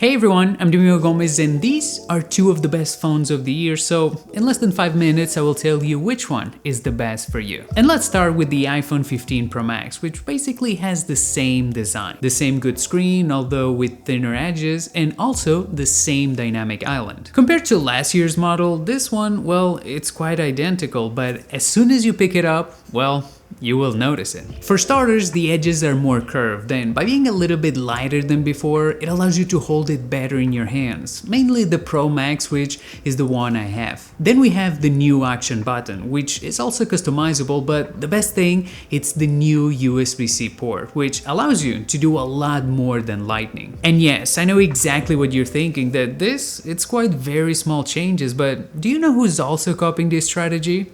Hey everyone, I'm Domingo Gomez and these are two of the best phones of the year, so in less than 5 minutes I will tell you which one is the best for you. And let's start with the iPhone 15 Pro Max, which basically has the same design. The same good screen, although with thinner edges, and also the same dynamic island. Compared to last year's model, this one, well, it's quite identical, but as soon as you pick it up, well, you will notice it. For starters, the edges are more curved, and by being a little bit lighter than before, it allows you to hold it better in your hands, mainly the Pro Max, which is the one I have. Then we have the new action button, which is also customizable, but the best thing, it's the new USB-C port, which allows you to do a lot more than Lightning. And yes, I know exactly what you're thinking, that it's quite very small changes, but do you know who's also copying this strategy?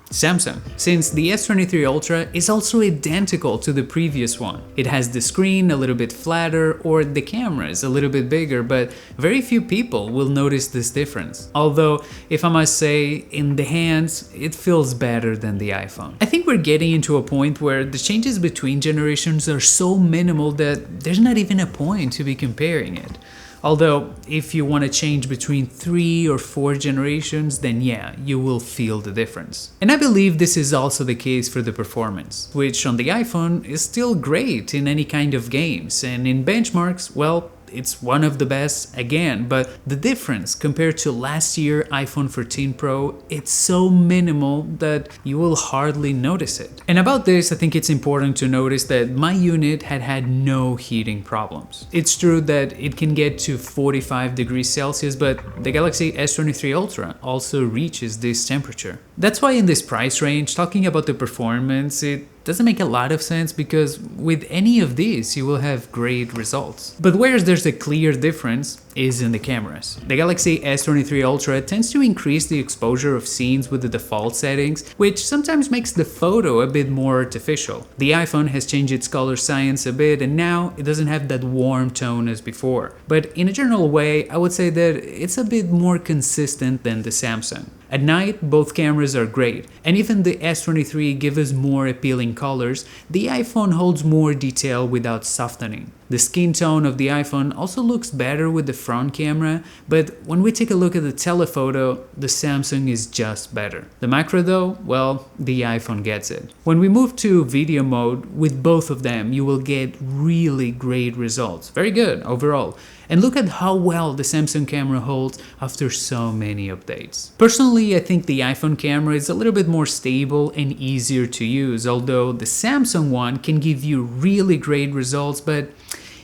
Samsung, since the S23 Ultra is also identical to the previous one. It has the screen a little bit flatter or the camera is a little bit bigger, but very few people will notice this difference. Although, if I must say, in the hands, it feels better than the iPhone. I think we're getting into a point where the changes between generations are so minimal that there's not even a point to be comparing it. Although, if you want to change between 3 or 4 generations, then yeah, you will feel the difference. And I believe this is also the case for the performance, which on the iPhone is still great in any kind of games, and in benchmarks, well, it's one of the best again, but the difference compared to last year iPhone 14 Pro, it's so minimal that you will hardly notice it. And about this, I think it's important to notice that my unit had no heating problems. It's true that it can get to 45 degrees Celsius, but the Galaxy S23 Ultra also reaches this temperature. That's why in this price range, talking about the performance, it doesn't make a lot of sense, because with any of these you will have great results. But where there's a clear difference is in the cameras. The Galaxy S23 Ultra tends to increase the exposure of scenes with the default settings, which sometimes makes the photo a bit more artificial. The iPhone has changed its color science a bit, and now it doesn't have that warm tone as before. But in a general way, I would say that it's a bit more consistent than the Samsung. At night, both cameras are great, and even the S23 gives us more appealing colors, the iPhone holds more detail without softening. The skin tone of the iPhone also looks better with the front camera, but when we take a look at the telephoto, the Samsung is just better. The macro though, well, the iPhone gets it. When we move to video mode, with both of them, you will get really great results. Very good overall. And look at how well the Samsung camera holds after so many updates. Personally, I think the iPhone camera is a little bit more stable and easier to use, although the Samsung one can give you really great results, but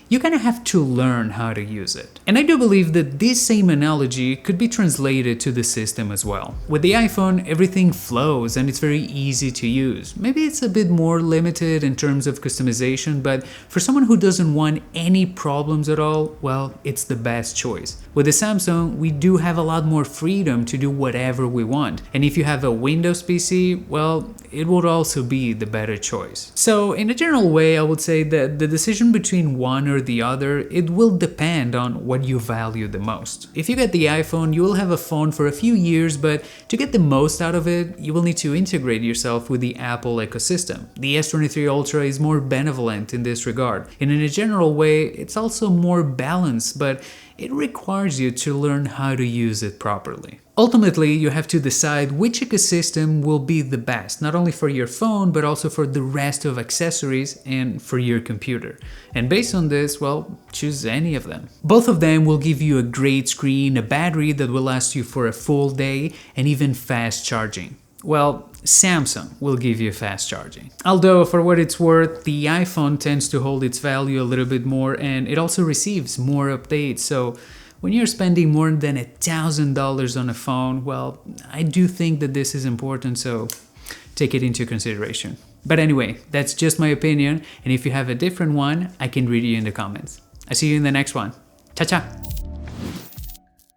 you kind of have to learn how to use it. And I do believe that this same analogy could be translated to the system as well. With the iPhone, everything flows and it's very easy to use. Maybe it's a bit more limited in terms of customization, but for someone who doesn't want any problems at all, well, it's the best choice. With the Samsung, we do have a lot more freedom to do whatever we want. And if you have a Windows PC, well, it would also be the better choice. So in a general way, I would say that the decision between one or the other, it will depend on what you value the most. If you get the iPhone, you will have a phone for a few years, but to get the most out of it, you will need to integrate yourself with the Apple ecosystem. The S23 Ultra is more benevolent in this regard, and in a general way, it's also more balanced, but it requires you to learn how to use it properly. Ultimately, you have to decide which ecosystem will be the best, not only for your phone, but also for the rest of accessories and for your computer. And based on this, well, choose any of them. Both of them will give you a great screen, a battery that will last you for a full day, and even fast charging. Well, Samsung will give you fast charging. Although, for what it's worth, the iPhone tends to hold its value a little bit more, and it also receives more updates, so when you're spending more than $1,000 on a phone, well, I do think that this is important, so take it into consideration. But anyway, that's just my opinion, and if you have a different one, I can read you in the comments. I'll see you in the next one. Ciao, ciao!